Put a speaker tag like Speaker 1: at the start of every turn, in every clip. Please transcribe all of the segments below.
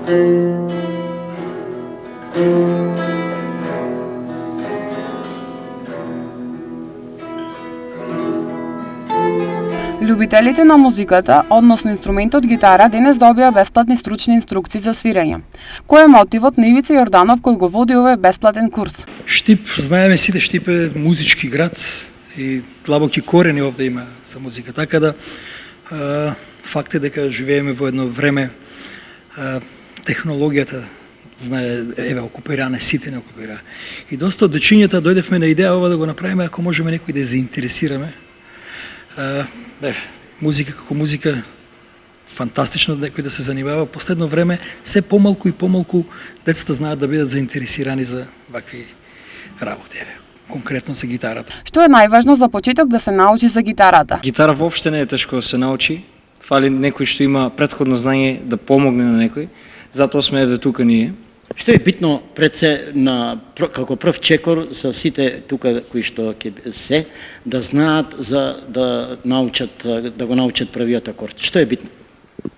Speaker 1: Љубителите на музиката, односно инструментот гитара, денес добија бесплатни стручни инструкции за свирење. Кој е мотивот на Ивица Јорданов кој го води овој бесплатен курс?
Speaker 2: Штип, знаеме сите, Штип е музички град и длабоки корени овде има за музика. Така да факт е дека живееме во едно време технологијата знае, еве, окупира, не сите не окупира. И доста од дечињата дојдевме на идеја ова да го направиме ако можеме некој да заинтересираме. Музика како музика, фантастично некој да се занимава. Последно време се помалку и помалку децата знаат да бидат заинтересирани за вакви работи. Конкретно за гитарата.
Speaker 1: Што е најважно за почеток да се научи за гитарата?
Speaker 3: Гитара воопште не е тешко да се научи. Фали некој што има претходно знање да помогне на некој. Затоа сме еве тука ние.
Speaker 4: Што е битно пред се како прв чекор за сите тука кои што ќе се да знаат за да го научат првиот акорд? Што е битно?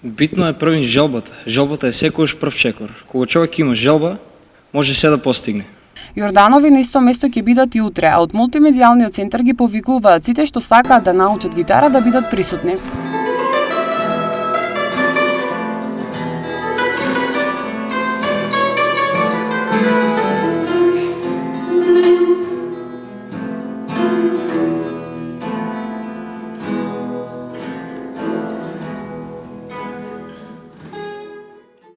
Speaker 3: Битно е првин желбата. Желбата е секогаш прв чекор. Кога човек има желба, може се да постигне.
Speaker 1: Јорданови на исто место ќе бидат и утре, а од мултимедијалниот центар ги повикуваат сите што сакаат да научат гитара да бидат присутни.